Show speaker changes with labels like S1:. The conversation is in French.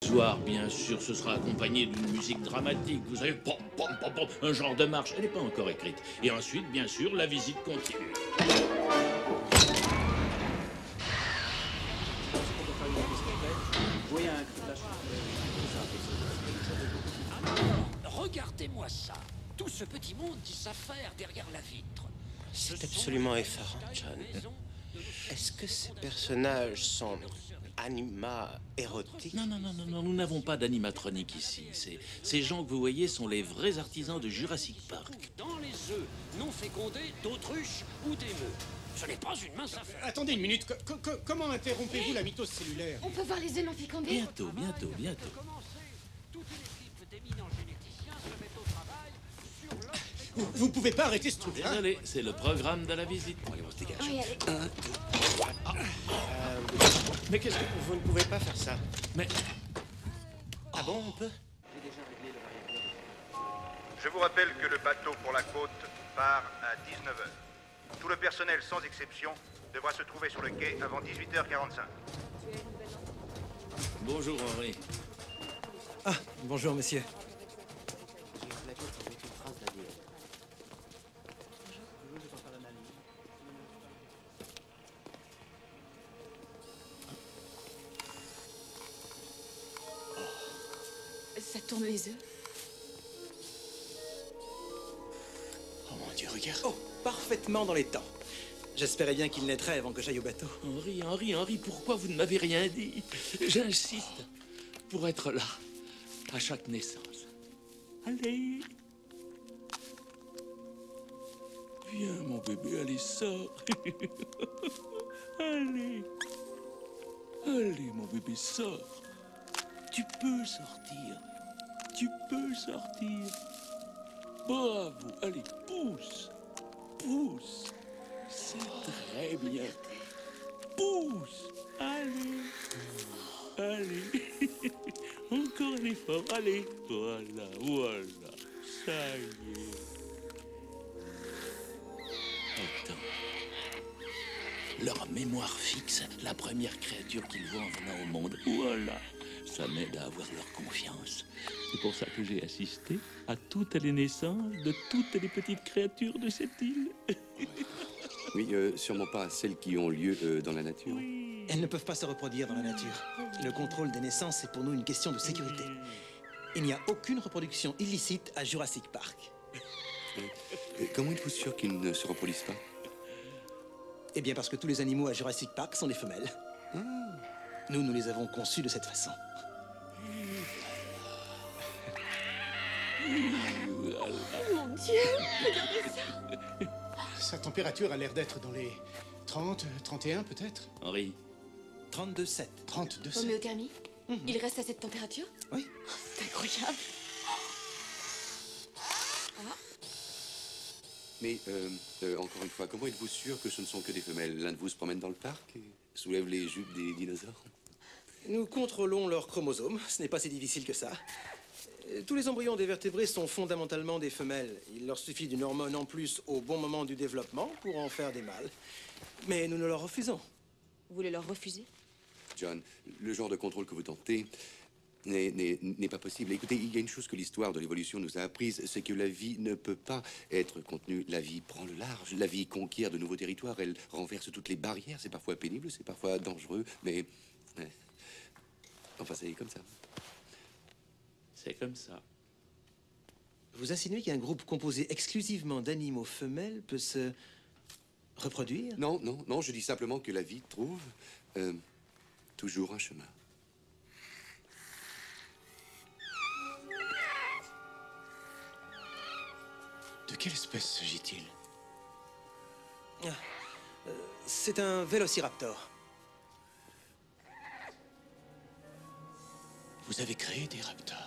S1: soir, bien sûr, ce sera accompagné d'une musique dramatique. Vous savez, pom, pom, pom, pom, un genre de marche. Elle n'est pas encore écrite. Et ensuite, bien sûr, la visite continue.
S2: Regardez-moi ça. Tout ce petit monde qui s'affaire derrière la vitre.
S3: C'est absolument effarant, John. Est-ce que ces personnages sont anima érotiques?
S1: Non, non, non, non, non, nous n'avons pas d'animatronique ici. Ces gens que vous voyez sont les vrais artisans de Jurassic Park.
S2: Dans les œufs non fécondés d'autruches ou d'émeux. Ce n'est pas une mince affaire.
S4: Attendez une minute, comment interrompez-vous la mitose cellulaire?
S5: On peut voir les œufs non fécondés?
S1: Bientôt, bientôt, bientôt.
S2: Toute une équipe d'éminents généticiens se met au travail sur l'œuf.
S4: Vous pouvez pas arrêter ce truc-là?
S1: Désolé, c'est le programme de la visite.
S3: Allez, on se dégage.
S5: Oui, allez.
S3: 1, 2, 3.
S1: Mais qu'est-ce que...
S3: Vous ne pouvez pas faire ça.
S1: Mais...
S3: Ah bon, on peut?
S6: Je vous rappelle que le bateau pour la côte part à 19h. Tout le personnel, sans exception, devra se trouver sur le quai avant 18h45.
S1: Bonjour, Henri.
S7: Ah, bonjour, monsieur.
S5: Ça tourne les œufs.
S7: Oh mon Dieu, regarde. Oh, parfaitement dans les temps. J'espérais bien qu'il naîtrait avant que j'aille au bateau.
S1: Henri, Henri, Henri, pourquoi vous ne m'avez rien dit? J'insiste pour être là à chaque naissance. Allez. Viens, mon bébé, allez, sors. Allez. Allez, mon bébé, sors. Tu peux sortir. Tu peux sortir. Bravo. Allez, pousse. Pousse. C'est très bien. Pousse. Allez. Allez. Encore un effort. Allez. Voilà, voilà. Ça y est. Attends. Leur mémoire fixe la première créature qu'ils voient en venant au monde. Voilà. Ça m'aide à avoir leur confiance. C'est pour ça que j'ai assisté à toutes les naissances de toutes les petites créatures de cette île.
S8: Oui, sûrement pas celles qui ont lieu dans la nature.
S1: Oui.
S7: Elles ne peuvent pas se reproduire dans la nature. Le contrôle des naissances est pour nous une question de sécurité. Il n'y a aucune reproduction illicite à Jurassic Park.
S8: Comment êtes-vous sûr qu'ils ne se reproduisent pas?
S7: Eh bien, parce que tous les animaux à Jurassic Park sont des femelles. Nous les avons conçus de cette façon.
S5: Mon Dieu, regardez ça.
S4: Sa température a l'air d'être dans les 30, 31 peut-être?
S1: Henri,
S7: 32,7.
S4: 32.
S5: Homéothermie? Il reste à cette température?
S7: Oui.
S5: C'est incroyable.
S8: Mais, encore une fois, comment êtes-vous sûr que ce ne sont que des femelles? L'un de vous se promène dans le parc et soulève les jupes des dinosaures?
S7: Nous contrôlons leurs chromosomes. Ce n'est pas si difficile que ça. Tous les embryons des vertébrés sont fondamentalement des femelles. Il leur suffit d'une hormone en plus au bon moment du développement pour en faire des mâles. Mais nous ne leur refusons.
S5: Vous voulez leur refuser?
S8: John, le genre de contrôle que vous tentez n'est pas possible. Écoutez, il y a une chose que l'histoire de l'évolution nous a apprise, c'est que la vie ne peut pas être contenue. La vie prend le large, la vie conquiert de nouveaux territoires, elle renverse toutes les barrières. C'est parfois pénible, c'est parfois dangereux, mais... enfin, c'est comme ça.
S1: c'est comme ça.
S7: Vous insinuez qu'un groupe composé exclusivement d'animaux femelles peut se reproduire?
S8: Non, non, non, je dis simplement que la vie trouve toujours un chemin.
S4: De quelle espèce s'agit-il?
S7: C'est un vélociraptor.
S4: Vous avez créé des raptors?